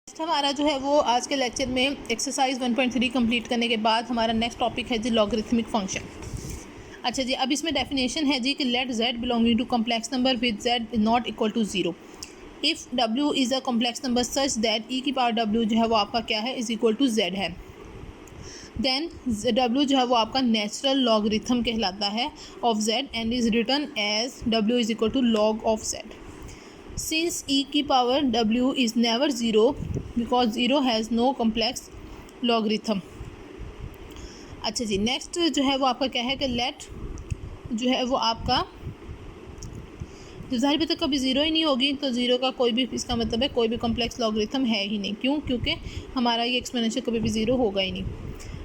Next हमारा जो है वो आज के लेक्चर में एक्सरसाइज 1.3 कंप्लीट करने के बाद हमारा नेक्स्ट टॉपिक है जी लॉगरिथमिक फंक्शन। अच्छा जी, अब इसमें डेफिनेशन है जी कि let z belonging to complex number with z not equal to 0 if w is a complex number such that e की पावर w जो है वो आपका क्या है इज़ इक्वल टू z है, देन w जो है वो आपका नेचुरल लॉगरिथम कहलाता है of z and is written as w is equal to log of z। Since e की power w is never 0 because 0 has no complex logarithm। अच्छा जी, नेक्स्ट जो है वो आपका क्या है कि लेट जो है वो आपका जब ज़ाहिर बात है कभी ज़ीरो ही नहीं होगी तो ज़ीरो का कोई भी इसका मतलब है कोई भी कॉम्प्लेक्स लॉगरिथम है ही नहीं। क्यों? क्योंकि हमारा ये एक्सपोनेंशियल कभी भी ज़ीरो होगा ही नहीं।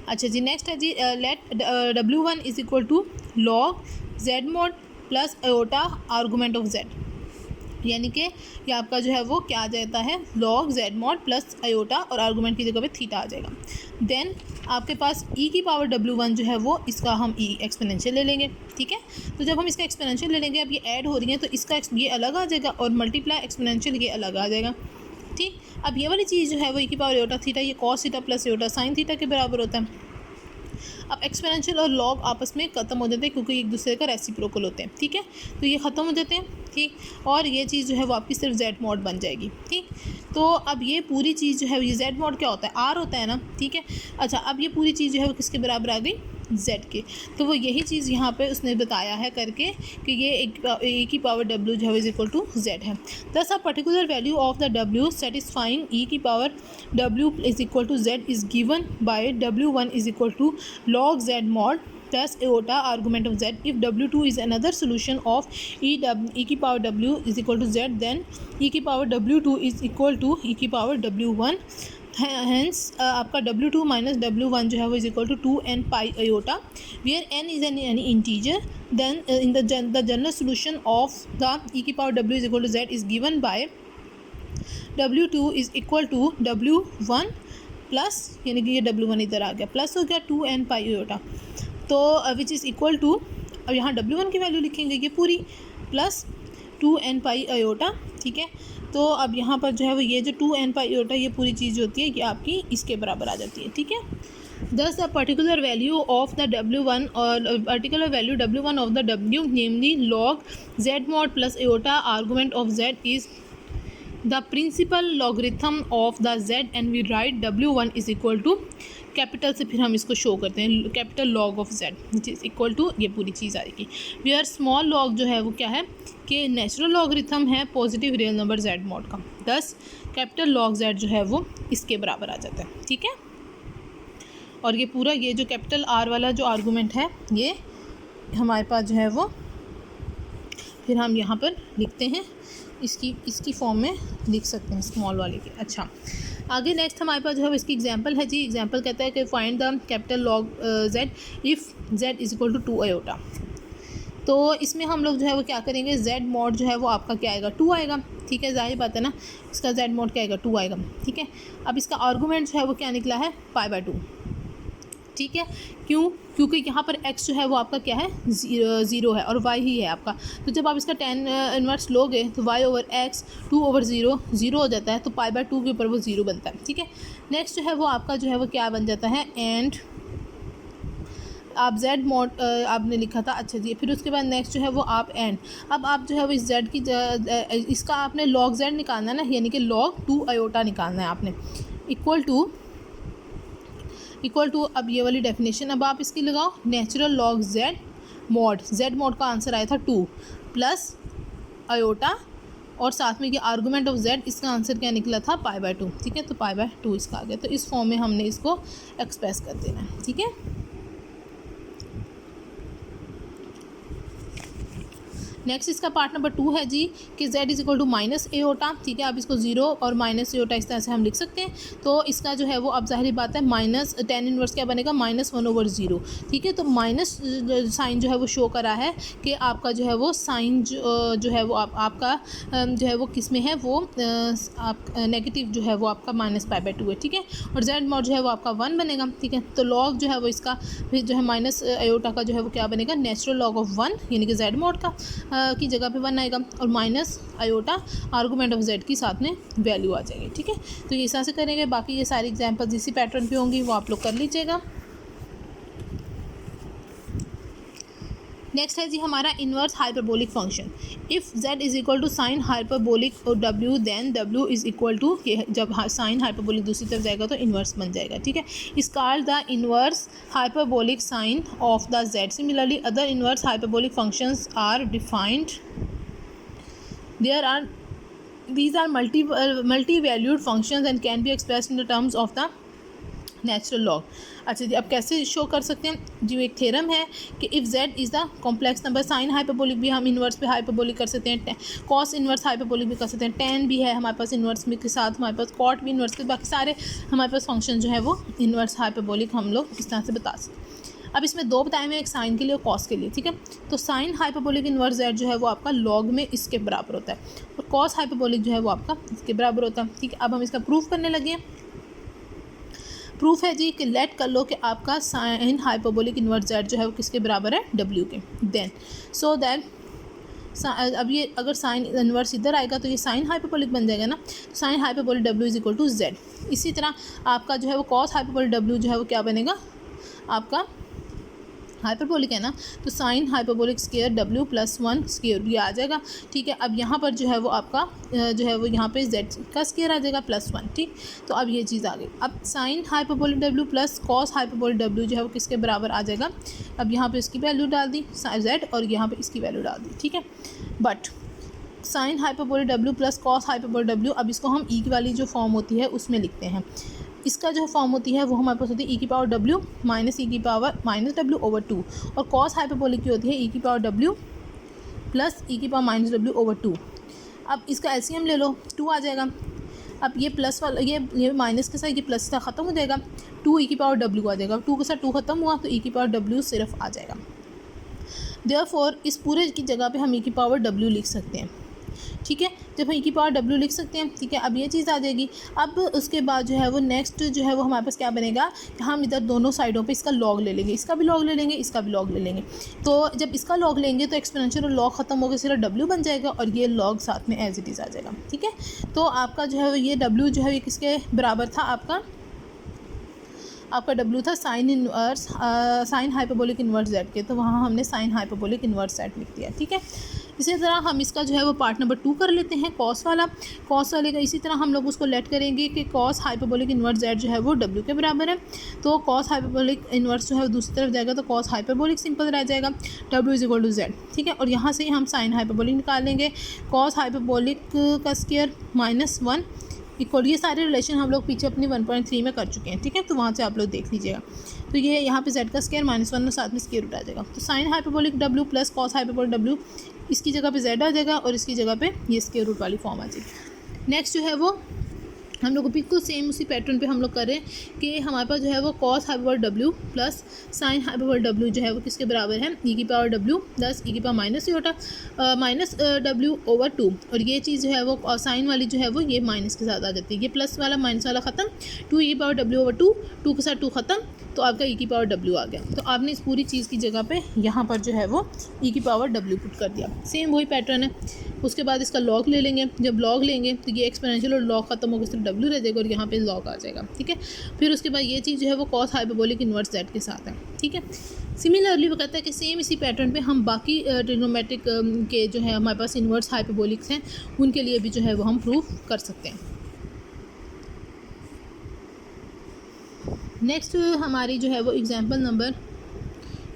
अच्छा जी, नेक्स्ट है जी let w1 is equal to log z mod plus iota argument of z, यानी कि ये आपका जो है वो क्या आ जाता है log Z mod plus iota और आर्गूमेंट की जगह पे थीटा आ जाएगा। देन आपके पास e की पावर w1 जो है वो इसका हम e एक्सपोनेंशियल ले लेंगे। ठीक है, तो जब हम इसका एक्सपोनेंशियल ले लेंगे, अब ये ऐड हो रही है तो इसका ये अलग आ जाएगा और मल्टीप्लाई एक्सपोनेंशियल ये अलग आ जाएगा। ठीक, अब ये वाली चीज़ जो है वो e की पावर आयोटा थीटा ये cos theta plus iota sine theta के बराबर होता है। अब एक्सपोनेंशियल और लॉग आपस में ख़त्म हो जाते हैं क्योंकि एक दूसरे का रेसिप्रोकल होते हैं। ठीक है, तो ये ख़त्म हो जाते हैं। ठीक, और ये चीज़ जो है वो आपकी सिर्फ जेड मॉड बन जाएगी। ठीक, तो अब ये पूरी चीज़ जो है ये जेड मॉड क्या होता है आर होता है ना। ठीक है, अच्छा अब ये पूरी चीज़ जो है वो किसके बराबर आ गई z के, तो वो यही चीज़ यहाँ पे उसने बताया है करके कि ये e की पावर w जो है इज इक्वल टू z है। Thus a particular value of the w satisfying e की power w is equal to z is given by w1 is equal to log z mod plus iota argument of z। if w2 is another solution of e की power w is equal to z, then e की power w2 is equal to e की power w1। Hence आपका w2 minus w1 जो है वो is equal to 2n pi iota where n is an any integer. Then in the general solution of the e की power w is equal to z is given by w2 is equal to w1 plus, यानी कि ये w1 इधर आ गया plus हो गया 2n pi iota, तो विच is equal to, अब यहाँ w1 की वैल्यू लिखेंगे ये पूरी प्लस 2n पाई आयोटा। ठीक है, तो अब यहाँ पर जो है वो ये जो 2n पाई आयोटा ये पूरी चीज़ होती है ये आपकी इसके बराबर आ जाती है। ठीक है, thus the particular value of the w1 or particular value w1 of the w namely log z mod plus iota argument of z is the principal logarithm of the z and we write w1 is equal to capital से फिर हम इसको show करते हैं capital log of z which is equal to ये पूरी चीज़ आएगी। Where small log जो है वो क्या है कि नेचुरल लॉगरिथम है positive real number z mod का, दस कैपिटल लॉग z जो है वो इसके बराबर आ जाता है। ठीक है, और ये पूरा ये जो कैपिटल R वाला जो आर्गूमेंट है ये हमारे पास जो है वो फिर हम यहाँ पर लिखते हैं इसकी फॉर्म में लिख सकते हैं स्मॉल वाले की। अच्छा, आगे नेक्स्ट हमारे पास जो है इसकी एग्जांपल है जी। एग्जांपल कहता है कि find the capital log z if z is equal to 2 iota. तो इसमें हम लोग जो है वो क्या करेंगे z मॉड जो है वो आपका क्या आएगा 2 आएगा। ठीक है, जाहिर बात है ना, इसका z मॉड क्या आएगा 2 आएगा। ठीक है, अब इसका आर्गूमेंट जो है वो क्या निकला है π/2। ठीक है, क्यों? क्योंकि यहाँ पर x जो है वो आपका क्या है ज़ीरो है और y ही है आपका, तो जब आप इसका tan इन्वर्स लोगे तो y ओवर x 2/0 ज़ीरो हो जाता है, तो π/2 के ऊपर वो ज़ीरो बनता है। ठीक है, नेक्स्ट जो है वो आपका जो है वो क्या बन जाता है एंड आप z मॉड आपने लिखा था। अच्छा जी, फिर उसके बाद नेक्स्ट जो है वो आप एंड, अब आप जो है वो इस z की इसका आपने log z निकालना है ना, यानी कि log 2 आयोटा निकालना है आपने इक्वल टू अब ये वाली डेफिनेशन अब आप इसकी लगाओ नेचुरल लॉग z मॉड का आंसर आया था 2 प्लस आयोटा और साथ में ये आर्गूमेंट ऑफ z इसका आंसर क्या निकला था π/2। ठीक है, तो π/2 इसका आ गया, तो इस फॉर्म में हमने इसको एक्सप्रेस कर देना है। ठीक है, नेक्स्ट इसका पार्ट नंबर 2 है जी कि z is equal to minus iota. ठीक है, आप इसको 0 और माइनस एओटा इस तरह से हम लिख सकते हैं। तो इसका जो है वो अब जाहिर बात है माइनस tan इनवर्स क्या बनेगा -1/0। ठीक है, तो माइनस साइन जो है वो शो करा है कि आपका जो है वो साइन जो है वो आपका जो है वो किस में है वो आप नेगेटिव जो है वो आपका -π/2 है। ठीक है, और z मॉड जो है वो आपका 1 बनेगा। ठीक है, तो लॉग जो है वो इसका फिर जो है माइनस एओटा का जो है वो क्या बनेगा नेचुरल लॉग ऑफ 1 यानी कि z मॉड का की जगह पे 1 आएगा और minus iota argument of z की साथ में वैल्यू आ जाएगी। ठीक है, तो ये इस तरह से करेंगे। बाकी ये सारी एग्जांपल्स इसी पैटर्न पे होंगी, वो आप लोग कर लीजिएगा। नेक्स्ट है जी हमारा inverse hyperbolic function. If z is equal to sine hyperbolic और w, then w is equal to, ये जब साइन हाइपरबोलिक दूसरी तरफ जाएगा तो इन्वर्स बन जाएगा। ठीक है, is called the inverse hyperbolic sine of the z। Similarly other inverse hyperbolic functions are defined, these are multi-valued functions and can be expressed in the terms of the natural log. अच्छा जी, अब कैसे show कर सकते हैं जी, एक theorem है कि if z is the complex number, sine hyperbolic भी हम इन्वर्स पे हाइपरबोलिक कर सकते हैं, कॉस इन्वर्स हाइपरबोलिक भी कर सकते हैं, टेन भी है हमारे पास इन्वर्स में के साथ, हमारे पास कॉट भी इन्वर्स के, बाकी सारे हमारे पास फंक्शन जो है वो इन्वर्स हाइपरबोलिक हम लोग इस तरह से बता सकते हैं। अब इसमें दो बताए हुए, एक साइन के लिए और कॉस के लिए। ठीक है, तो साइन हाइपरबोलिक इन्वर्स z जो है वो आपका लॉग में इसके बराबर होता है और कॉस हाइपरबोलिक जो है वो आपका इसके बराबर होता है। ठीक है, अब हम इसका प्रूफ करने लगे। प्रूफ है जी कि लेट कर लो कि आपका साइन हाइपरबोलिक इन्वर्स z जो है वो किसके बराबर है, w के। देन सो दैट अब ये अगर साइन इन्वर्स इधर आएगा तो ये साइन हाइपरबोलिक बन जाएगा ना, तो sine hyperbolic w is equal to z। इसी तरह आपका जो है वो कॉस हाइपरबोलिक w जो है वो क्या बनेगा, आपका हाइपरबोलिक है ना, तो sine hyperbolic square w plus 1 square भी आ जाएगा। ठीक है, अब यहाँ पर जो है वो आपका जो है वो यहाँ पे z का स्केयर आ जाएगा प्लस 1। ठीक, तो अब ये चीज़ आ गई। अब sign hyperbolic w plus cos hyperbolic w जो है वो किसके बराबर आ जाएगा, अब यहाँ पे इसकी वैल्यू डाल दी z और यहाँ पे इसकी वैल्यू डाल दी। ठीक है, but sign hyperbolic w plus cos hyperbolic w, अब इसको हम ई वाली जो फॉर्म होती है उसमें लिखते हैं। इसका जो फॉर्म होती है वो हमारे पास होती है ई की पावर w माइनस ई की पावर माइनस w ओवर 2, और कॉस हाइपरबोलिक की होती है ई की पावर w प्लस ई की पावर माइनस w ओवर 2। अब इसका एलसीएम ले लो, 2 आ जाएगा। अब ये प्लस वाला ये माइनस के साथ ये प्लस का ख़त्म हो जाएगा, 2 ई की पावर w आ जाएगा, 2 के साथ 2 ख़त्म हुआ तो ई की पावर w सिर्फ आ जाएगा। देयरफॉर इस पूरे की जगह पे हम ई की पावर w लिख सकते हैं। ठीक है, जब हम ई की पावर w लिख सकते हैं। ठीक है, अब ये चीज़ आ जाएगी। अब उसके बाद जो है वो नेक्स्ट जो है वो हमारे पास क्या बनेगा, हम इधर दोनों साइडों पे इसका लॉग ले लेंगे, इसका भी लॉग ले लेंगे, इसका भी लॉग ले लेंगे। तो जब इसका लॉग लेंगे तो एक्सपोनेंशियल और लॉग ख़त्म होकर सिर्फ w बन जाएगा और ये लॉग साथ में एज इट इज़ आ जाएगा। ठीक है, तो आपका जो है ये w जो है ये किसके बराबर था, आपका w था साइन हाइपरबोलिक इन्वर्स z के, तो वहाँ हमने साइन हाइपरबोलिक इन्वर्स z लिख दिया। ठीक है, इसी तरह हम इसका जो है वो पार्ट नंबर 2 कर लेते हैं, कॉस वाले का। इसी तरह हम लोग उसको लेट करेंगे कि कॉस हाइपरबोलिक इन्वर्स z जो है वो w के बराबर है, तो कॉस हाइपरबोलिक इन्वर्स जो है वो दूसरी तरफ जाएगा तो कॉस हाइपरबोलिक सिंपल रह जाएगा, w is equal to z। ठीक है, और यहाँ से हम साइन हाइपरबोलिक निकाल लेंगे, कॉस हाइपरबोलिक का स्क्वायर माइनस 1 इक्वल, ये सारे रिलेशन हम लोग पीछे अपनी 1.3 में कर चुके हैं। ठीक है, तो वहाँ से आप लोग देख लीजिएगा। तो ये यहाँ पे z का स्क्वायर माइनस 1 और साथ में स्क्वायर रूट आ जाएगा, तो sine hyperbolic w plus cos hyperbolic w, इसकी जगह पे z आ जाएगा और इसकी जगह पे ये स्क्वायर रूट वाली फॉर्म आ जाएगी। नेक्स्ट जो है वो हम लोग बिल्कुल सेम उसी पैटर्न पे हम लोग करें कि हमारे पास जो है वो cos hyperbolic w plus sign hyperbolic w जो है वो किसके बराबर है, ई की पावर w प्लस ई की पावर माइनस w ओवर 2, और ये चीज़ जो है वो साइन वाली जो है वो ये माइनस के साथ आ जाती है, ये प्लस वाला माइनस वाला ख़त्म, 2 ई की पावर w ओवर 2 के साथ 2 ख़त्म, तो आपका ई की पावर w आ गया। तो आपने इस पूरी चीज़ की जगह पे यहाँ पर जो है वो ई की पावर w पुट कर दिया। सेम वही पैटर्न है। उसके बाद इसका लॉग ले लेंगे, जब लॉग लेंगे तो ये एक्सपोनेंशियल और लॉग ख़त्म होकर सिर्फ w रह जाएगा और यहाँ पे लॉग आ जाएगा। ठीक है, फिर उसके बाद ये चीज़ जो है वो कॉस हाइपरबोलिक इन्वर्स z के साथ है। ठीक है, सिमिलरली वो कहता है कि सेम इसी पैटर्न पे हम बाकी ट्रिग्नोमेट्रिक के जो है हमारे पास इन्वर्स हाइपरबोलिक्स हैं उनके लिए भी जो है वो हम प्रूव कर सकते हैं। नेक्स्ट हमारी जो है वो एग्जांपल नंबर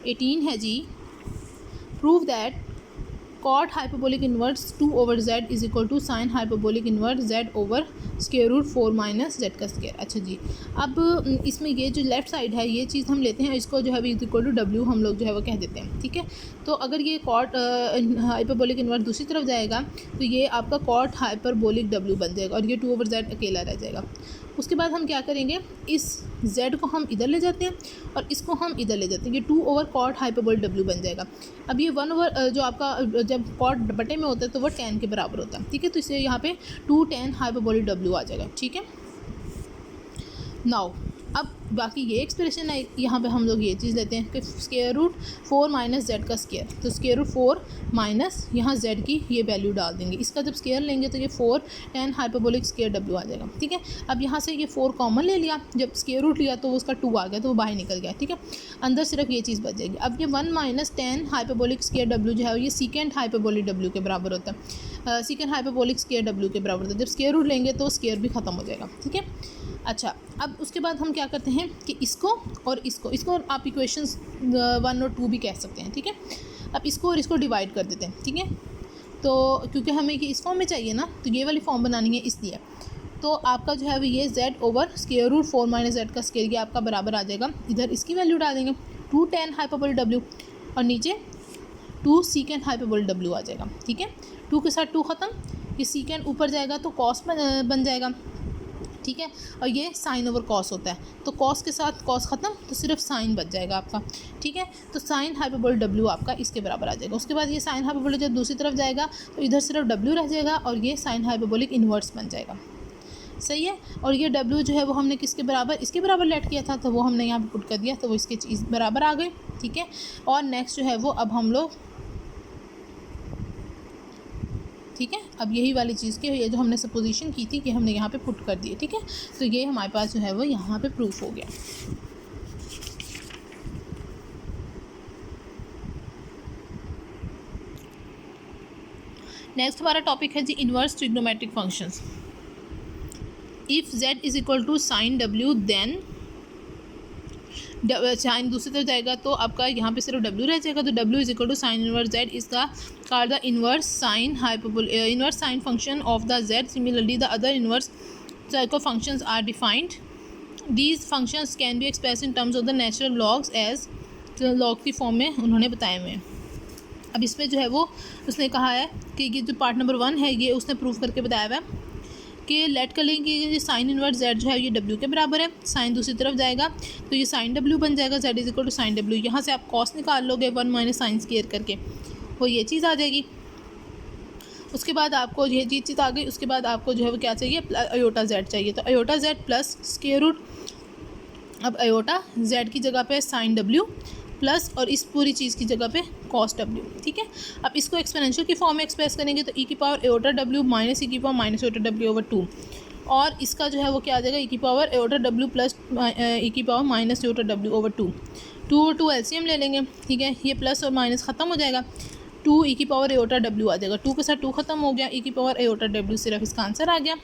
18 है जी, prove that cot hyperbolic inverse 2 over z is equal to sine hyperbolic inverse z over square root 4 minus z का स्क्वायर। अच्छा जी, अब इसमें ये जो लेफ्ट साइड है ये चीज़ हम लेते हैं, इसको जो है इज इक्वल टू w हम लोग जो है वो कह देते हैं। ठीक है, तो अगर ये कॉट हाइपरबोलिक इन्वर्स दूसरी तरफ जाएगा तो ये आपका कॉट हाइपरबोलिक w बन जाएगा और ये 2 ओवर z अकेला रह जाएगा। उसके बाद हम क्या करेंगे, इस z को हम इधर ले जाते हैं और इसको हम इधर ले जाते हैं, ये 2 ओवर कॉट हाइपरबोलिक w बन जाएगा। अब ये 1 ओवर जो आपका जब कॉट बटे में होता है तो वो 10 के बराबर होता है। ठीक है, तो इससे यहाँ पे 2 10 हाइपरबोलिक w आ जाएगा। ठीक है, नाउ अब बाकी ये एक्सप्रेशन है, यहाँ पे हम लोग ये चीज़ लेते हैं कि स्क्वायर रूट 4 माइनस जेड का स्क्वायर, तो स्क्वायर रूट 4 माइनस यहाँ जेड की ये वैल्यू डाल देंगे। इसका जब स्क्वायर लेंगे तो ये 4 tan हाइपरबोलिक स्क्वायर डब्ल्यू आ जाएगा। ठीक है, अब यहाँ से ये 4 कॉमन ले लिया, जब स्क्वायर रूट लिया तो उसका 2 आ गया, तो वो बाहर निकल गया। ठीक है, अंदर सिर्फ ये चीज़ बच जाएगी। अब ये 1 minus tan hyperbolic square W जो है ये सीकेंड हाइपरबोलिक डब्ल्यू के बराबर होता है, सीकेंड हाइपरबोलिक स्क्वायर डब्ल्यू के बराबर होता है। जब स्क्वायर रूट लेंगे तो स्क्वायर भी ख़त्म हो जाएगा। ठीक है, अच्छा, अब उसके बाद हम क्या करते हैं कि इसको और इसको आप इक्वेशंस 1 और 2 भी कह सकते हैं। ठीक है, अब इसको और इसको डिवाइड कर देते हैं। ठीक है, तो क्योंकि हमें कि इस फॉर्म में चाहिए ना, तो ये वाली फॉर्म बनानी है इसलिए। तो आपका जो है वो ये z over square root 4 minus z का स्क्वायर ये आपका बराबर आ जाएगा। इधर इसकी वैल्यू डाल देंगे 2 tan हाइपरबोलिक डब्ल्यू और नीचे 2 सीकेंड हाइपरबोलिक डब्ल्यू आ जाएगा। ठीक है, 2 के साथ 2 ख़त्म, ये सीकेंड ऊपर जाएगा तो कॉस बन जाएगा। ठीक है, और ये साइन ओवर कॉस होता है, तो कॉस के साथ कॉस ख़त्म, तो सिर्फ साइन बच जाएगा आपका। ठीक है, तो साइन हाइपरबोलिक डब्ल्यू आपका इसके बराबर आ जाएगा। उसके बाद ये साइन हाइपरबोलिक जब दूसरी तरफ जाएगा तो इधर सिर्फ डब्ल्यू रह जाएगा और ये साइन हाइपरबोलिक इन्वर्स बन जाएगा। सही है, और ये डब्ल्यू जो है वो हमने किसके बराबर, इसके बराबर लेट किया था, तो वो हमने यहाँ पर पुट कर दिया, तो वो इसके चीज़ बराबर आ गई। ठीक है, और नेक्स्ट जो है वो अब हम लोग, ठीक है, अब यही वाली चीज़ के ये जो हमने सपोजिशन की थी कि हमने यहाँ पे पुट कर दिए। ठीक है, तो ये हमारे पास जो है वो यहाँ पे प्रूफ हो गया। नेक्स्ट हमारा टॉपिक है जी inverse trigonometric functions. If z is equal to sine w then sine दूसरी तरफ जाएगा तो आपका यहाँ पे सिर्फ w रह जाएगा, तो w is equal to sine inverse z is the called the inverse sine function of the z. Similarly, the other inverse cycle functions are defined. These functions can be expressed in terms of the natural logs as log की form में उन्होंने बताए हुए हैं। अब इसमें जो है वो उसने कहा है कि ये जो पार्ट नंबर 1 है ये उसने प्रूव करके बताया हुआ है कि लेट कर लेंगे ये साइन इनवर्स z जो है ये w के बराबर है, साइन दूसरी तरफ जाएगा तो ये साइन w बन जाएगा, z is equal to sine w। यहाँ से आप कॉस निकाल लोगे 1 माइनस साइन स्क्वायर करके, वो ये चीज़ आ जाएगी। उसके बाद आपको ये चीज़ आ गई, उसके बाद आपको जो है वो क्या चाहिए, अयोटा z चाहिए, तो iota z plus square root, अब अयोटा z की जगह पे साइन w प्लस और इस पूरी चीज़ की जगह पे कॉस w। ठीक है, अब इसको एक्सपोनेंशियल की फॉर्म में एक्सप्रेस करेंगे तो e की power aorta w minus e की power minus iota w over 2, और इसका जो है वो क्या आ जाएगा, e की power aorta w plus e की power minus iota w over 2 और 2 एलसीएम ले लेंगे। ठीक है, ये प्लस और माइनस ख़त्म हो जाएगा, 2 e की पावर अयोटा w आ जाएगा, 2 के साथ 2 ख़त्म हो गया, e की पावर अयोटा w सिर्फ इसका आंसर आ गया।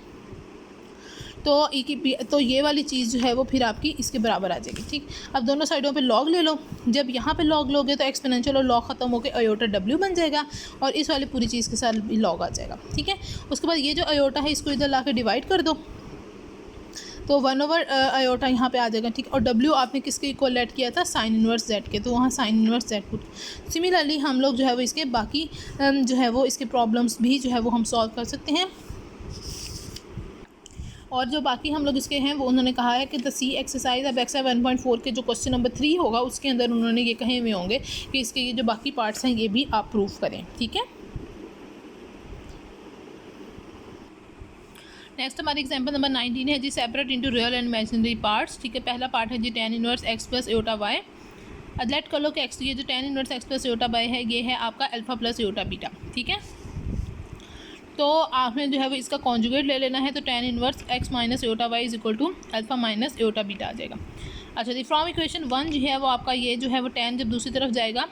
तो ये वाली चीज़ जो है वो फिर आपकी इसके बराबर आ जाएगी। ठीक, अब दोनों साइडों पे लॉग ले लो, जब यहाँ पे लॉग लोगे तो एक्सपोनेंशियल और लॉग ख़त्म होकर अयोटा w बन जाएगा और इस वाली पूरी चीज़ के साथ भी लॉग आ जाएगा। ठीक है, उसके बाद ये जो अयोटा है इसको इधर ला के डिवाइड कर दो तो 1 ओवर अयोटा यहाँ पे आ जाएगा। ठीक, और w आपने किसके इक्वल लेट किया था, साइन इनवर्स z के, तो वहाँ sign inverse z put. Similarly हम लोग जो है वो इसके बाकी जो है वो इसके प्रॉब्लम्स भी जो है वो हम सॉल्व कर सकते हैं। और जो बाकी हम लोग इसके हैं वो उन्होंने कहा है कि द सी एक्सरसाइज अब एक्सरसाइज 1.4 के जो क्वेश्चन नंबर 3 होगा उसके अंदर उन्होंने ये कहे हुए होंगे कि इसके ये जो बाकी पार्ट्स हैं ये भी आप प्रूव करें। ठीक है, नेक्स्ट हमारी एग्जांपल नंबर 19 है जी, separate into real and imaginary parts. ठीक है, पहला पार्ट है जी tan inverse x plus iota y। अब लेट कर लो कि x, ये जो tan inverse x plus iota y है ये है आपका अल्फा प्लस एयोटा बीटा। ठीक है, तो आपने जो है वो इसका कॉन्जुगेट ले लेना है, तो tan inverse x minus iota y is equal to alpha minus iota beta आ जाएगा। अच्छा जी, फ्रॉम इक्वेशन 1 जो है वो आपका ये जो है वो tan जब दूसरी तरफ जाएगा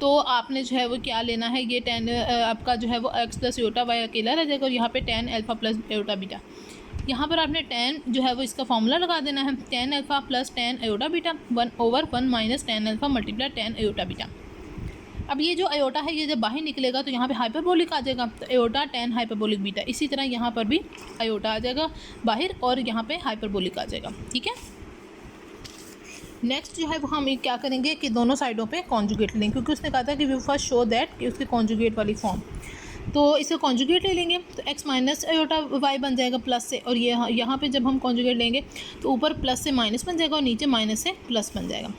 तो आपने जो है वो क्या लेना है, ये tan आपका जो है वो x प्लस एयोटा y अकेला रह जाएगा और यहाँ पे tan alpha plus aorta beta. यहाँ पर आपने tan जो है वो इसका फॉर्मूला लगा देना है, tan alpha plus tan aorta beta 1 over 1 minus tan alpha multiply tan aorta beta. अब ये जो अयोटा है ये जब बाहर निकलेगा तो यहाँ पे हाइपरबोलिक आ जाएगा, तो अयोटा tan हाइपरबोलिक बीटा। इसी तरह यहाँ पर भी अयोटा आ जाएगा बाहर और यहाँ पे हाइपरबोलिक आ जाएगा। ठीक है, नेक्स्ट जो है वो हम क्या करेंगे कि दोनों साइडों पे कॉन्जुगेट लेंगे, क्योंकि उसने कहा था कि वी फर्स्ट शो दैट कि उसके कॉन्जुगेट वाली फॉर्म, तो इसका कॉन्जुगेट ले लेंगे तो x माइनस अयोटा y बन जाएगा प्लस से, और ये यहाँ पे जब हम कॉन्जुगेट लेंगे तो ऊपर प्लस से माइनस बन जाएगा और नीचे माइनस से प्लस बन जाएगा।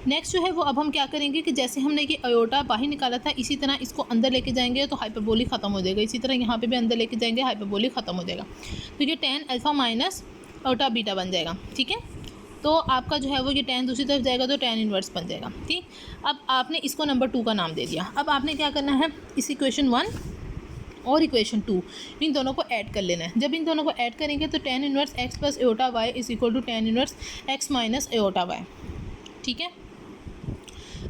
नेक्स्ट जो है वो अब हम क्या करेंगे कि जैसे हमने ये अयोटा बाहर निकाला था इसी तरह इसको अंदर लेके जाएंगे तो हाइपरबोलिक ख़त्म हो जाएगा, इसी तरह यहाँ पे भी अंदर लेके जाएंगे हाइपरबोलिक ख़त्म हो जाएगा। तो ये tan alpha minus iota beta बन जाएगा, ठीक है। तो आपका जो है वो ये tan दूसरी तरफ जाएगा तो tan इनवर्स बन जाएगा, ठीक। अब आपने इसको नंबर 2 का नाम दे दिया। अब आपने क्या करना है, इस इक्वेशन 1 और इक्वेशन 2 इन दोनों को ऐड कर लेना है। जब इन दोनों को ऐड करेंगे तो tan inverse x plus iota y is equal to tan inverse x minus iota y, ठीक है,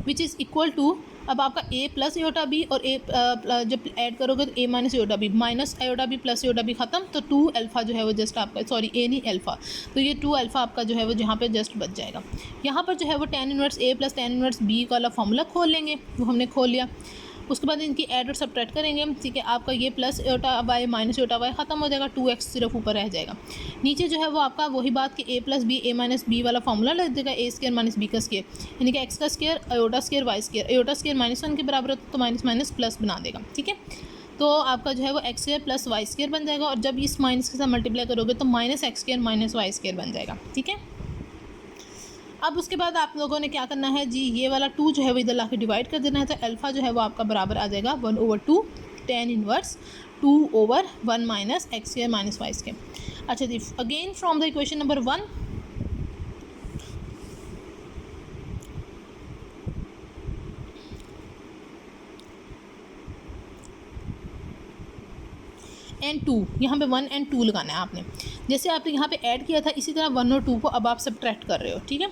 विच इज़ इक्वल टू, अब आपका a प्लस एओटा बी और a जब ऐड करोगे तो a minus iota b, minus iota b plus iota b ख़त्म, तो 2 अल्फ़ा जो है वो जस्ट आपका, सॉरी a नहीं अल्फ़ा, तो ये 2 अल्फ़ा आपका जो है वो जहाँ पे जस्ट बच जाएगा। यहाँ पर जो है वो tan inverse a plus tan inverse b वाला फॉर्मूला खोल लेंगे, वो हमने खोल लिया। उसके बाद इनकी ऐड और सब्ट्रैक्ट करेंगे, ठीक है। आपका ये plus iota y minus iota y ख़त्म हो जाएगा, 2x सिर्फ ऊपर रह जाएगा। नीचे जो है वो आपका वही बात कि a plus b, a minus b वाला फॉर्मूला लग जाएगा, a स्क्वायर माइनस बी का स्क्वायर, यानी कि x का square iota square y square, iota square -1 के बराबर होता है तो माइनस माइनस प्लस बना देगा, ठीक है। तो आपका जो है वो x square plus y square बन जाएगा, और जब इस माइनस के साथ मल्टीप्लाई करोगे तो minus x square minus Y square बन जाएगा, ठीक है। अब उसके बाद आप लोगों ने क्या करना है जी, ये वाला 2 जो है वो इधर ला के डिवाइड कर देना है, तो अल्फ़ा जो है वो आपका बराबर आ जाएगा 1/2 tan inverse 2/1 minus x square minus Y square. अच्छा जी, again from the equation number 1, and 2, यहाँ पे 1 and 2 लगाना है आपने। जैसे आपने यहाँ पे ऐड किया था इसी तरह 1 और 2 को अब आप सब्ट्रैक्ट कर रहे हो, ठीक है।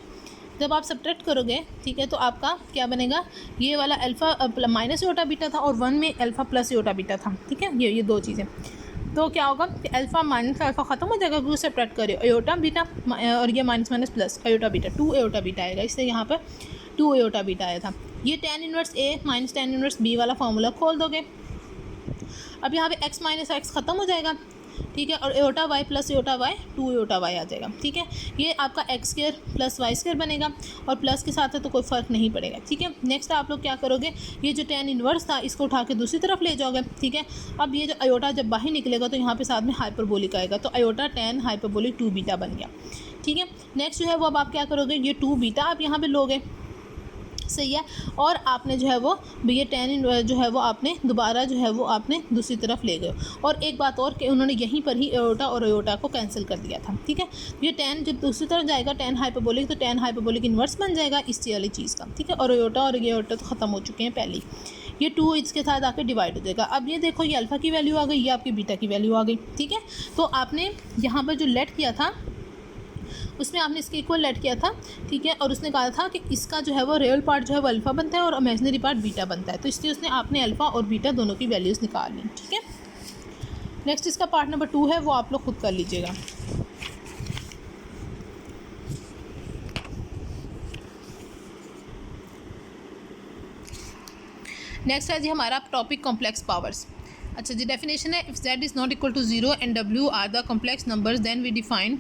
जब आप सब्ट्रैक्ट करोगे, ठीक है, तो आपका क्या बनेगा, ये वाला अल्फ़ा माइनस एओटा बीटा था और 1 में अल्फ़ा प्लस एओटा बीटा था, ठीक है, ये 2 चीज़ें। तो क्या होगा कि अल्फ़ा माइनस अल्फ़ा ख़त्म हो जाएगा क्योंकि सब्ट्रैक्ट कर रहे हो, एओटा बीटा और ये minus minus plus iota beta, 2 aorta beta आएगा, इसलिए यहाँ पर 2 एओटा बीटा आया था। ये tan inverse a minus tan inverse b वाला फार्मूला खोल दोगे। अब यहाँ पे x माइनस एक्स ख़त्म हो जाएगा, ठीक है, और iota y plus iota y 2 iota y आ जाएगा, ठीक है। ये आपका x square plus y square बनेगा, और प्लस के साथ है तो कोई फ़र्क नहीं पड़ेगा, ठीक है। नेक्स्ट आप लोग क्या करोगे, ये जो tan इनवर्स था इसको उठा के दूसरी तरफ ले जाओगे, ठीक है। अब ये जो अयोटा जब बाहर निकलेगा तो यहाँ पे साथ में हाइपरबोलिक आएगा, तो अयोटा tan हाइपरबोलिक 2 बीटा बन गया, ठीक है। नेक्स्ट जो है वो अब आप क्या करोगे, ये 2 बीटा आप यहाँ पर लोगे, सही है, और आपने जो है वो ये tan जो है वो आपने दोबारा जो है वो आपने दूसरी तरफ ले गए। और एक बात और कि उन्होंने यहीं पर ही एओटा और एओटा को कैंसिल कर दिया था, ठीक है। ये tan जब दूसरी तरफ जाएगा tan हाइपरबोलिक, तो tan हाइपरबोलिक इन्वर्स बन जाएगा इस वाली चीज़ का, ठीक है। और एओटा और ये एओटा तो ख़त्म हो चुके हैं पहले, ये 2 इसके साथ आकर डिवाइड हो जाएगा। अब ये देखो, ये अल्फ़ा की वैल्यू आ गई, ये आपकी बीटा की वैल्यू आ गई, ठीक है। तो आपने यहाँ पर जो लेट किया था उसमें आपने इसके इक्वल लेट किया था, ठीक है, और उसने कहा था कि इसका जो है वो रियल पार्ट जो है वो अल्फ़ा बनता है और इमेजिनरी पार्ट बीटा बनता है, तो इसलिए उसने आपने अल्फ़ा और बीटा दोनों की वैल्यूज़ निकाल ली, ठीक है। नेक्स्ट इसका पार्ट नंबर 2 है, वो आप लोग खुद कर लीजिएगा। नेक्स्ट है जी हमारा टॉपिक कॉम्प्लेक्स पावर्स। अच्छा जी, डेफिनेशन है, if z is not equal to 0 and w are the complex numbers then we define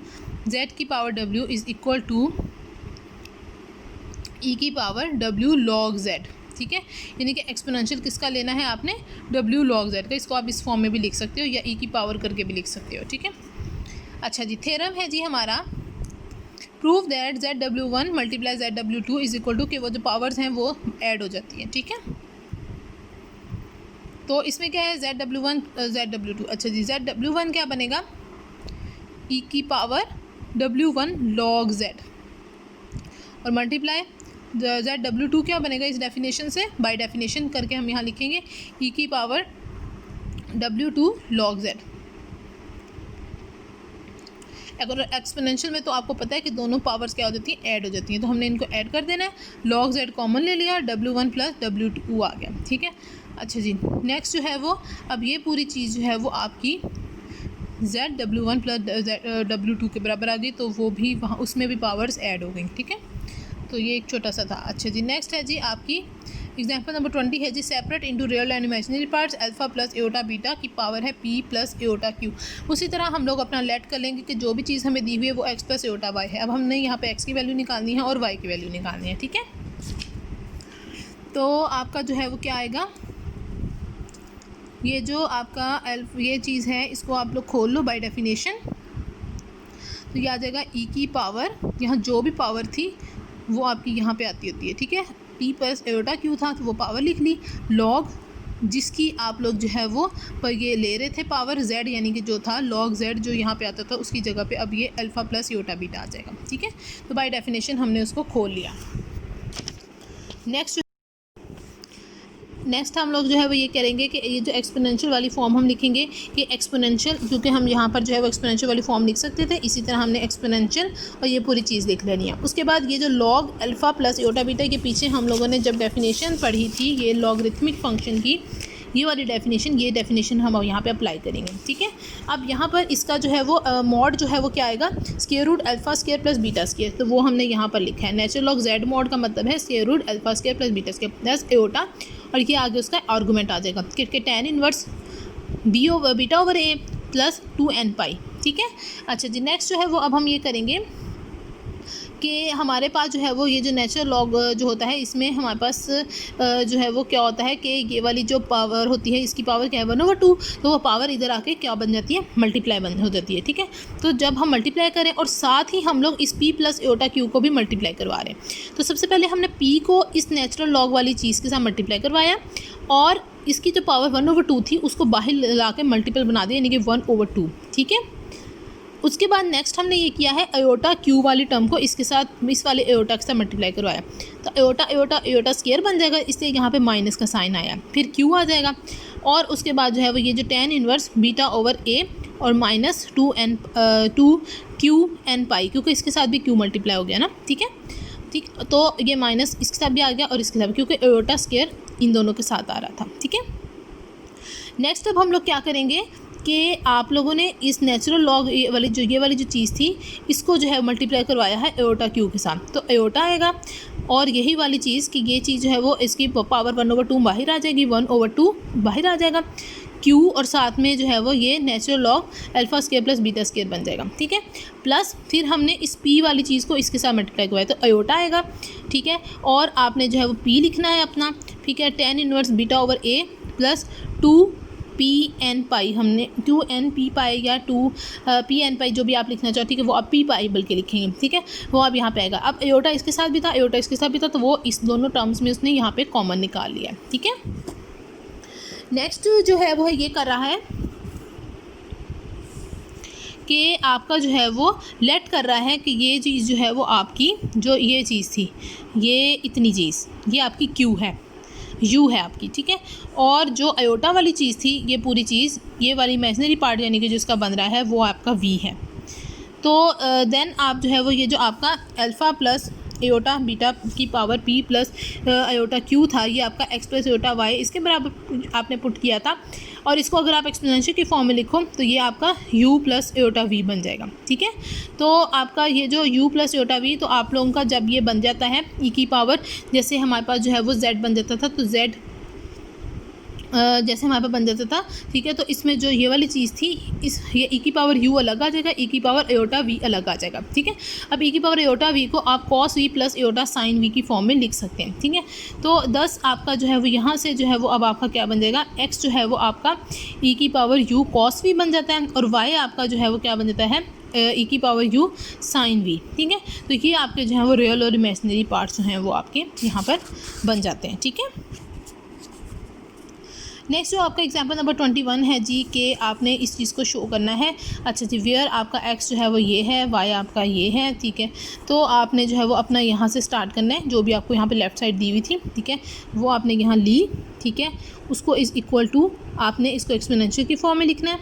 z की power w is equal to e की पावर w log z, ठीक है। यानी कि एक्सपोनेंशियल किसका लेना है आपने, w log z का। इसको आप इस फॉर्म में भी लिख सकते हो या e की पावर करके भी लिख सकते हो, ठीक है। अच्छा जी, थ्योरम है जी हमारा, prove that ZW1 multiply ZW2 is equal to, कि वो जो पावर्स हैं वो ऐड हो जाती हैं, ठीक है। तो इसमें क्या है, ZW1 ZW2, अच्छा जी, ZW1 क्या बनेगा, e की पावर W1 log z, और मल्टीप्लाई ZW2 क्या बनेगा इस डेफिनेशन से, बाय डेफिनेशन करके हम यहाँ लिखेंगे e की पावर W2 log z। अगर एक्सपोनेंशियल में तो आपको पता है कि दोनों पावर्स क्या हो जाती हैं, ऐड हो जाती हैं, तो हमने इनको ऐड कर देना है, log z कॉमन ले लिया, W1 प्लस W2 आ गया, ठीक है। अच्छा जी, नेक्स्ट जो है वो, अब ये पूरी चीज़ जो है वो आपकी ZW1 प्लस W2 के बराबर आ गई, तो वो भी वहाँ उसमें भी पावर्स ऐड हो गई, ठीक है। तो ये एक छोटा सा था। अच्छा जी, नेक्स्ट है जी आपकी एग्जाम्पल नंबर 20 है जी, separate into real and imaginary parts alpha plus iota beta की पावर है p प्लस एओटा q। उसी तरह हम लोग अपना लेट कर लेंगे कि जो भी चीज़ हमें दी हुई है वो x प्लस एओटा y है। अब हमने यहाँ पे x की वैल्यू निकालनी है और y की वैल्यू निकालनी है, ठीक है। तो आपका जो है वो क्या आएगा, ये जो आपका ये चीज़ है इसको आप लोग खोल लो बाय डेफिनेशन, तो ये आ जाएगा e की पावर, यहाँ जो भी पावर थी वो आपकी यहाँ पे आती होती है, ठीक है। p प्लस एओटा q था तो वो पावर लिख ली, log जिसकी आप लोग जो है वो पर ये ले रहे थे पावर z, यानी कि जो था log z जो यहाँ पे आता था उसकी जगह पे अब ये अल्फ़ा प्लस योटा बीटा आ जाएगा। ठीक है, तो बाय डेफिनेशन हमने उसको खोल लिया। नेक्स्ट हम लोग जो है वो ये करेंगे कि ये जो एक्सपोनेंशियल वाली फॉर्म हम लिखेंगे कि एक्सपोनेंशियल, क्योंकि हम यहाँ पर जो है वो एक्सपोनेंशियल वाली फॉर्म लिख सकते थे, इसी तरह हमने एक्सपोनेंशियल और ये पूरी चीज़ लिख लेनी है। उसके बाद ये जो log alpha plus Yotta beta के पीछे हम लोगों ने जब डेफिनेशन पढ़ी थी ये लॉगरिथमिक फंक्शन की, ये वाली डेफिनेशन, ये डेफिनेशन हम यहाँ पे अप्लाई करेंगे। ठीक है, अब यहाँ पर इसका जो है वो मॉड जो है वो क्या आएगा, square root alpha square plus beta square, तो वो हमने यहाँ पर लिखा है। नेचुरल लॉग जेड मॉड का मतलब है square root alpha square plus beta square plus iota, और ये आगे उसका आर्गूमेंट आ जाएगा कि tan inverse beta over a plus 2n pi. ठीक है, अच्छा जी, नेक्स्ट जो है वो अब हम ये करेंगे कि हमारे पास जो है वो ये जो नेचुरल लॉग जो होता है इसमें हमारे पास जो है वो क्या होता है कि ये वाली जो पावर होती है इसकी पावर क्या है 1/2, तो वो पावर इधर आके क्या बन जाती है, मल्टीप्लाई बन हो जाती है। ठीक है, तो जब हम मल्टीप्लाई करें और साथ ही हम लोग इस p प्लस एओटा क्यू को भी मल्टीप्लाई करवा रहे हैं, तो सबसे पहले हमने p को इस नेचुरल लॉग वाली चीज़ के साथ मल्टीप्लाई करवाया और इसकी जो पावर 1/2 थी उसको बाहर ला के मल्टीपल बना दिया, यानी कि 1/2। ठीक है, उसके बाद नेक्स्ट हमने ये किया है एओटा क्यू वाली टर्म को इसके साथ, इस वाले एओटा के साथ मल्टीप्लाई करवाया, तो एओटा स्क्वायर बन जाएगा, इसलिए यहाँ पे माइनस का साइन आया, फिर क्यू आ जाएगा, और उसके बाद जो है वो ये जो tan इनवर्स बीटा ओवर ए और माइनस 2q(n पाई), क्योंकि इसके साथ भी q मल्टीप्लाई हो गया ना। ठीक है, ठीक, तो ये माइनस इसके साथ भी आ गया और इसके साथ, क्योंकि एओटा स्क्वायर इन दोनों के साथ आ रहा था। ठीक है, नेक्स्ट अब हम लोग क्या करेंगे कि आप लोगों ने इस नेचुरल लॉग वाली जो चीज़ थी इसको जो है मल्टीप्लाई करवाया है एओटा क्यू के साथ, तो एओटा आएगा, और यही वाली चीज़ कि ये चीज़ जो है वो इसकी पावर 1/2 बाहर आ जाएगी, 1/2 बाहर आ जाएगा क्यू, और साथ में जो है वो ये natural log alpha square plus beta square बन जाएगा। ठीक है, प्लस फिर हमने इस पी वाली चीज़ को इसके साथ मल्टीप्लाई करवाया, तो एओटा आएगा। ठीक है, और आपने जो है वो पी लिखना है अपना। ठीक है, tan inverse beta over a plus 2p(n पाई), हमने 2n p पाई या 2p(n पाई) जो भी आप लिखना चाहो, ठीक है, वो आप p पाई बल्कि लिखेंगे। ठीक है, वो अब यहाँ पे आएगा। अब एओटा इसके साथ भी था, एओटा इसके साथ भी था, तो वो इस दोनों टर्म्स में उसने यहाँ पे कॉमन निकाल लिया। ठीक है, नेक्स्ट जो है वो ये कर रहा है कि आपका जो है वो लेट कर रहा है कि ये चीज़ जो है वो आपकी, जो ये चीज़ थी, ये इतनी चीज़, ये आपकी क्यू है, यू है आपकी। ठीक है, और जो एओटा वाली चीज़ थी, ये पूरी चीज़, ये वाली इमेजिनरी पार्ट यानी कि जो इसका बन रहा है वो आपका वी है। तो देन आप जो है वो ये जो आपका अल्फ़ा प्लस एओटा बीटा की power p plus iota q था, ये आपका x प्लस एओटा y इसके बराबर आपने पुट किया था, और इसको अगर आप एक्सपोनेंशियल की फॉर्म में लिखो तो ये आपका u प्लस एओटा v बन जाएगा। ठीक है, तो आपका ये जो u प्लस एओटा v, तो आप लोगों का जब ये बन जाता है e की पावर, जैसे हमारे पास जो है वो z बन जाता था, तो z जैसे हमारे पास बन जाता था। ठीक है, तो इसमें जो ये वाली चीज़ थी, इस ये e की पावर u अलग आ जाएगा, e की पावर एओटा v अलग आ जाएगा। ठीक है, अब e की पावर एओटा v को आप cos v plus iota sine v की फॉर्म में लिख सकते हैं। ठीक है, तो 10 आपका जो है वो यहाँ से जो है वो अब आपका क्या बन जाएगा, x जो है वो आपका e की पावर u cos v बन जाता है, और y आपका जो है वो क्या बन जाता है, e की पावर u साइन v। ठीक है, तो ये आपके जो है वो रियल और इमेजिनरी पार्ट्स जो हैं वो आपके यहाँ पर बन जाते हैं। ठीक है, नेक्स्ट जो आपका एग्जांपल नंबर 21 है जी, कि आपने इस चीज़ को शो करना है। अच्छा जी, वेयर आपका x जो है वो ये है, y आपका ये है। ठीक है, तो आपने जो है वो अपना यहाँ से स्टार्ट करना है, जो भी आपको यहाँ पे लेफ़्ट साइड दी हुई थी, ठीक है, वो आपने यहाँ ली। ठीक है, उसको इज़ इक्वल टू आपने इसको एक्सपोनेंशियल की फॉर्म में लिखना है।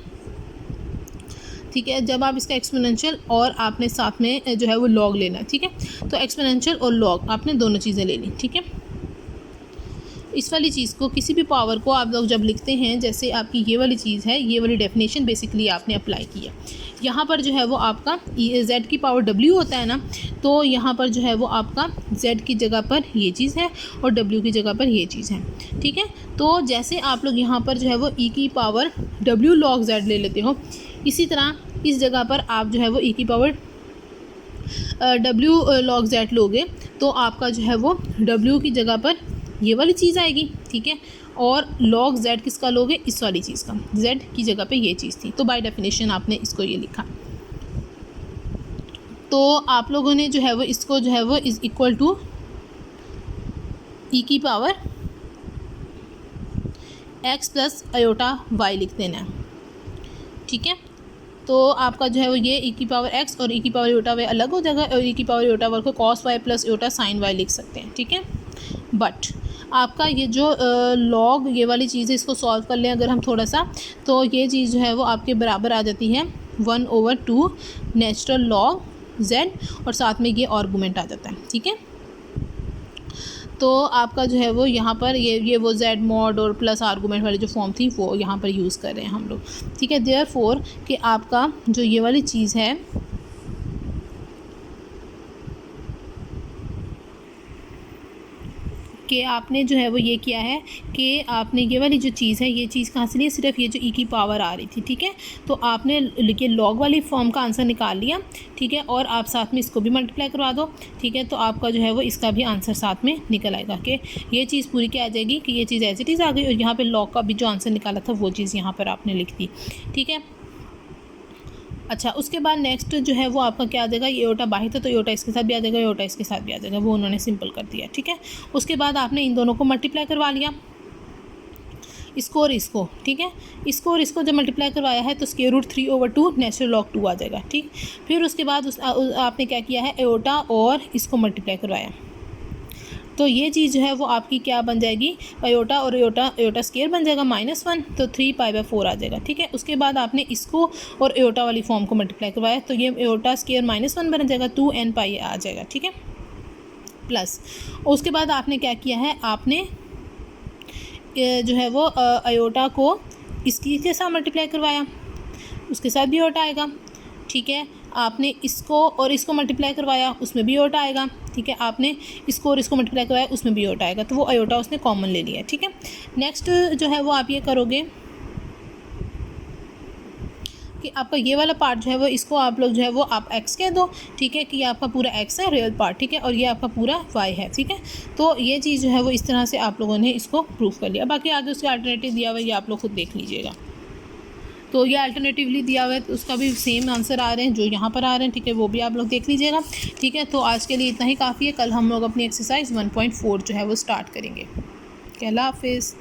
ठीक है, जब आप इसका एक्सपोनेंशियल और आपने साथ में जो है वो लॉग लेना है। ठीक है, तो एक्सपोनेंशियल और लॉग आपने दोनों चीज़ें ले ली। ठीक है, इस वाली चीज़ को, किसी भी पावर को आप लोग जब लिखते हैं, जैसे आपकी ये वाली चीज़ है, ये वाली डेफिनेशन बेसिकली आपने अप्लाई की है। यहाँ पर जो है वो आपका z की पावर w होता है ना, तो यहाँ पर जो है वो आपका z की जगह पर ये चीज़ है और w की जगह पर ये चीज़ है। ठीक है, तो जैसे आप लोग यहाँ पर जो है वो e की पावर w log z ले लेते हो, इसी तरह इस जगह पर आप जो है वो e की पावर w log z लोगे, तो आपका जो है वो w की जगह पर ये वाली चीज़ आएगी। ठीक है, और log z किसका लोगे, इस वाली चीज़ का, z की जगह पे ये चीज़ थी, तो बाय डेफिनेशन आपने इसको ये लिखा। तो आप लोगों ने जो है वो इसको जो है वो इज़ इक्वल टू e की power x plus iota y लिख देना है, ठीक है। तो आपका जो है वो ये ई की पावर एक्स और ई की पावर आयोटा वाई अलग हो जाएगा, और ई की पावर आयोटा वाई को cos y plus iota sine y लिख सकते हैं, ठीक है। बट आपका ये जो लॉग ये वाली चीज़ है, इसको सॉल्व कर लें अगर हम थोड़ा सा, तो ये चीज़ जो है वो आपके बराबर आ जाती है 1/2 नेचुरल लॉग z, और साथ में ये आर्गूमेंट आ जाता है, ठीक है। तो आपका जो है वो यहाँ पर ये वो z मॉड और प्लस आर्गूमेंट वाली जो फॉर्म थी वो यहाँ पर यूज़ कर रहे हैं हम लोग, ठीक है। देयरफॉर कि आपका जो ये वाली चीज़ है कि आपने जो है वो ये किया है कि आपने ये वाली जो चीज़ है, ये चीज़ कहाँ से ली, सिर्फ ये जो ई की पावर आ रही थी, ठीक है। तो आपने ये लॉग वाली फॉर्म का आंसर निकाल लिया, ठीक है, और आप साथ में इसको भी मल्टीप्लाई करवा दो, ठीक है। तो आपका जो है वो इसका भी आंसर साथ में निकल आएगा कि ये चीज़ पूरी क्या आ जाएगी कि ये चीज़ एज इट इज़ आ गई, और यहाँ पर लॉग का भी जो आंसर निकाला था वो चीज़ यहाँ पर आपने लिख दी, ठीक है। अच्छा, उसके बाद नेक्स्ट जो है वो आपका क्या आ जाएगा, ये ओटा बाहर था तो ये ओटा इसके साथ भी आ जाएगा, ये ओटा इसके साथ भी आ जाएगा, वो उन्होंने सिंपल कर दिया, ठीक है। उसके बाद आपने इन दोनों को मल्टीप्लाई करवा लिया, इसको और इसको, ठीक है। इसको और इसको जब मल्टीप्लाई करवाया है तो √3/2 नेचुरल लॉग 2 आ जाएगा, ठीक। फिर उसके बाद आपने क्या किया है, एओटा और इसको मल्टीप्लाई करवाया, तो ये चीज़ जो है वो आपकी क्या बन जाएगी, आयोटा और आयोटा स्केयर बन जाएगा -1, तो 3π/4 आ जाएगा, ठीक है। उसके बाद आपने इसको और आयोटा वाली फॉर्म को मल्टीप्लाई करवाया, तो ये आयोटा स्केयर -1 बन जाएगा, 2nπ आ जाएगा, ठीक है, प्लस। उसके बाद आपने क्या किया है, आपने जो है वो आयोटा को इसकी के साथ मल्टीप्लाई करवाया, उसके साथ भी आयोटा आएगा, ठीक है। आपने इसको और इसको मल्टीप्लाई करवाया, उसमें भी आयोटा आएगा, ठीक है। आपने इसको और इसको मल्टीप्लाई करवाया, उसमें भी आयोटा आएगा, तो वो आयोटा उसने कॉमन ले लिया, ठीक है। नेक्स्ट जो है वो आप ये करोगे कि आपका ये वाला पार्ट जो है वो इसको आप लोग जो है वो आप x कह दो, ठीक है, कि ये आपका पूरा x है रियल पार्ट, ठीक है, और ये आपका पूरा y है, ठीक है। तो ये चीज़ जो है वो इस तरह से आप लोगों ने इसको प्रूफ कर लिया। बाकी आगे उसका अल्टरनेटिव दिया हुआ है, ये आप लोग खुद देख लीजिएगा। तो ये अल्टरनेटिवली दिया हुआ है, तो उसका भी सेम आंसर आ रहे हैं जो यहाँ पर आ रहे हैं, ठीक है, वो भी आप लोग देख लीजिएगा, ठीक है। तो आज के लिए इतना ही काफ़ी है, कल हम लोग अपनी एक्सरसाइज 1.4 जो है वो स्टार्ट करेंगे। अल्लाह हाफिज़।